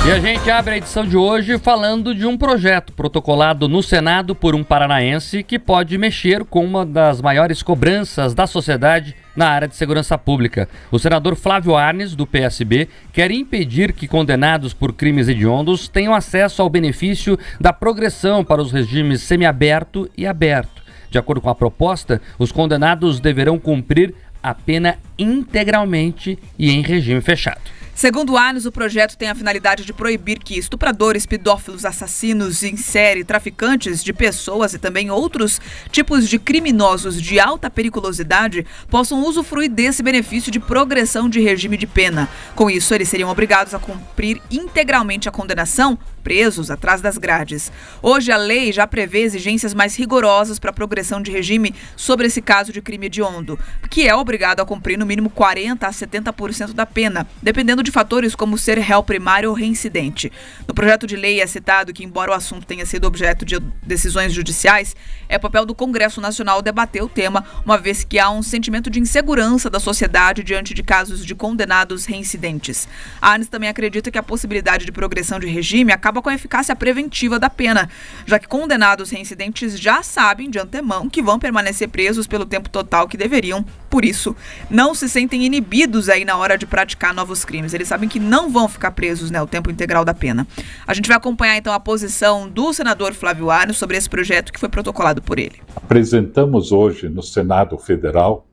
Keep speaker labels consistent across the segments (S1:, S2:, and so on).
S1: E a gente abre a edição de hoje falando de um projeto protocolado no Senado por um paranaense que pode mexer com uma das maiores cobranças da sociedade na área de segurança pública. O senador Flávio Arnes, do PSB, quer impedir que condenados por crimes hediondos tenham acesso ao benefício da progressão para os regimes semiaberto e aberto. De acordo com a proposta, os condenados deverão cumprir a pena integralmente e em regime fechado.
S2: Segundo Arnes, o projeto tem a finalidade de proibir que estupradores, pedófilos, assassinos em série, traficantes de pessoas e também outros tipos de criminosos de alta periculosidade possam usufruir desse benefício de progressão de regime de pena. Com isso, eles seriam obrigados a cumprir integralmente a condenação, presos atrás das grades. Hoje, a lei já prevê exigências mais rigorosas para a progressão de regime sobre esse caso de crime hediondo, que é obrigado a cumprir no mínimo 40% a 70% da pena, dependendo de fatores como ser réu primário ou reincidente. No projeto de lei é citado que, embora o assunto tenha sido objeto de decisões judiciais, é papel do Congresso Nacional debater o tema, uma vez que há um sentimento de insegurança da sociedade diante de casos de condenados reincidentes. A Arnes também acredita que a possibilidade de progressão de regime acaba com a eficácia preventiva da pena, já que condenados reincidentes já sabem de antemão que vão permanecer presos pelo tempo total que deveriam. Por isso, não se sentem inibidos aí na hora de praticar novos crimes. Eles sabem que não vão ficar presos, o tempo integral da pena. A gente vai acompanhar então a posição do senador Flávio Arnes sobre esse projeto que foi protocolado por ele.
S3: Apresentamos hoje no Senado Federal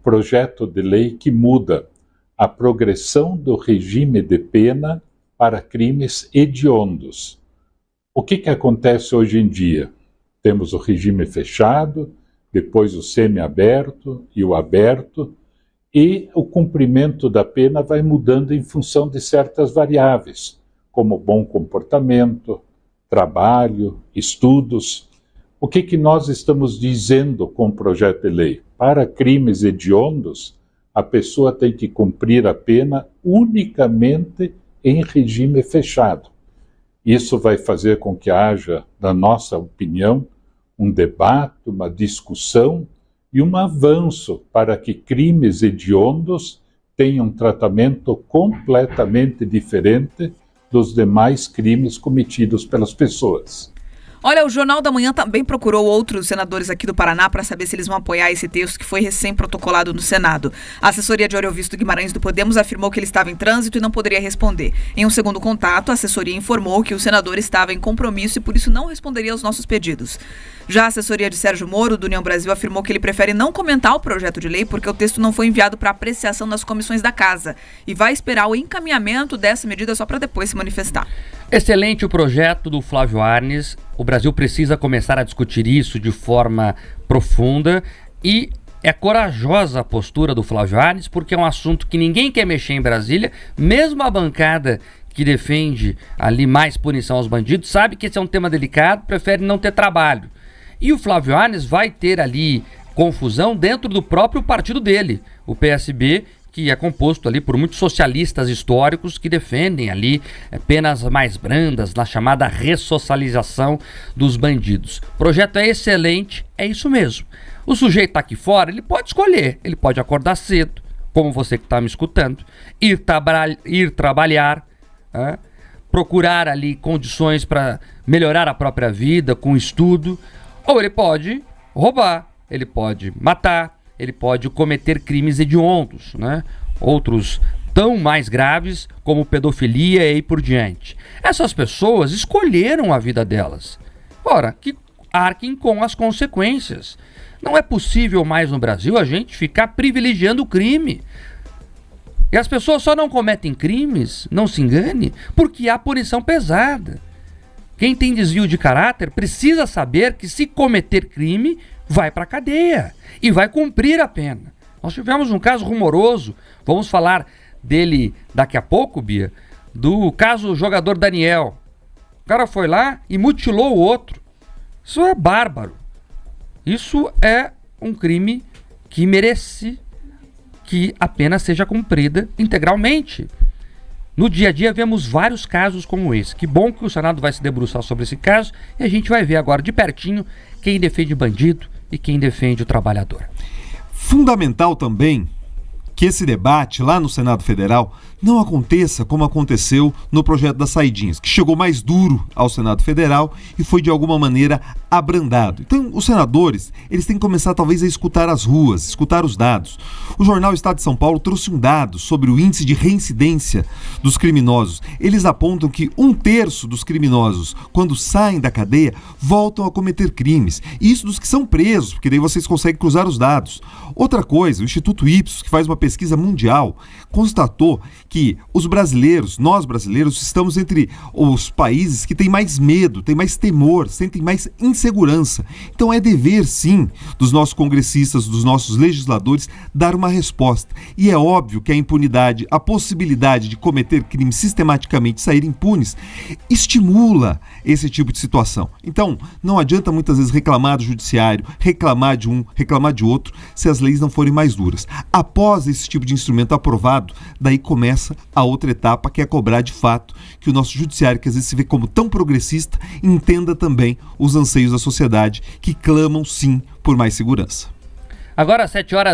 S3: projeto de lei que muda a progressão do regime de pena para crimes hediondos. O que acontece hoje em dia? Temos o regime fechado, depois o semiaberto e o aberto, e o cumprimento da pena vai mudando em função de certas variáveis, como bom comportamento, trabalho, estudos. O que nós estamos dizendo com o projeto de lei? Para crimes hediondos, a pessoa tem que cumprir a pena unicamente em regime fechado. Isso vai fazer com que haja, na nossa opinião, um debate, uma discussão e um avanço para que crimes hediondos tenham um tratamento completamente diferente dos demais crimes cometidos pelas pessoas.
S2: Olha, o Jornal da Manhã também procurou outros senadores aqui do Paraná para saber se eles vão apoiar esse texto que foi recém-protocolado no Senado. A assessoria de Oriovisto Guimarães do Podemos afirmou que ele estava em trânsito e não poderia responder. Em um segundo contato, a assessoria informou que o senador estava em compromisso e por isso não responderia aos nossos pedidos. Já a assessoria de Sérgio Moro, do União Brasil, afirmou que ele prefere não comentar o projeto de lei porque o texto não foi enviado para apreciação das comissões da Casa e vai esperar o encaminhamento dessa medida só para depois se manifestar.
S1: Excelente o projeto do Flávio Arnes. O Brasil precisa começar a discutir isso de forma profunda e é corajosa a postura do Flávio Arnes porque é um assunto que ninguém quer mexer em Brasília, mesmo a bancada que defende ali mais punição aos bandidos sabe que esse é um tema delicado, prefere não ter trabalho. E o Flávio Arnes vai ter ali confusão dentro do próprio partido dele, o PSB, que é composto ali por muitos socialistas históricos que defendem ali penas mais brandas na chamada ressocialização dos bandidos. O projeto é excelente, é isso mesmo. O sujeito está aqui fora, ele pode escolher, ele pode acordar cedo, como você que está me escutando, ir trabalhar, procurar ali condições para melhorar a própria vida com estudo, ou ele pode roubar, ele pode matar, ele pode cometer crimes hediondos, outros tão mais graves como pedofilia e aí por diante. Essas pessoas escolheram a vida delas. Ora, que arquem com as consequências. Não é possível mais no Brasil a gente ficar privilegiando o crime. E as pessoas só não cometem crimes, não se engane, porque há punição pesada. Quem tem desvio de caráter precisa saber que se cometer crime, vai para a cadeia e vai cumprir a pena. Nós tivemos um caso rumoroso, vamos falar dele daqui a pouco, Bia, do caso jogador Daniel. O cara foi lá e mutilou o outro. Isso é bárbaro. Isso é um crime que merece que a pena seja cumprida integralmente. No dia a dia vemos vários casos como esse. Que bom que o Senado vai se debruçar sobre esse caso e a gente vai ver agora de pertinho quem defende bandido e quem defende o trabalhador.
S4: Fundamental também que esse debate lá no Senado Federal não aconteça como aconteceu no projeto das saidinhas, que chegou mais duro ao Senado Federal e foi de alguma maneira abrandado. Então, os senadores, eles têm que começar talvez a escutar as ruas, escutar os dados. O jornal Estado de São Paulo trouxe um dado sobre o índice de reincidência dos criminosos. Eles apontam que 1/3 dos criminosos, quando saem da cadeia, voltam a cometer crimes. E isso dos que são presos, porque daí vocês conseguem cruzar os dados. Outra coisa, o Instituto Ipsos, que faz uma pesquisa mundial, constatou que os brasileiros, nós brasileiros, estamos entre os países que têm mais medo, têm mais temor, sentem mais insegurança. Então é dever, sim, dos nossos congressistas, dos nossos legisladores, dar uma resposta. E é óbvio que a impunidade, a possibilidade de cometer crimes sistematicamente e sair impunes, estimula esse tipo de situação. Então, não adianta muitas vezes reclamar do judiciário, reclamar de um, reclamar de outro, se as leis não forem mais duras. Após esse tipo de instrumento aprovado, daí começa a outra etapa, que é cobrar de fato que o nosso judiciário, que às vezes se vê como tão progressista, entenda também os anseios da sociedade, que clamam sim por mais segurança.
S1: Agora, 7h.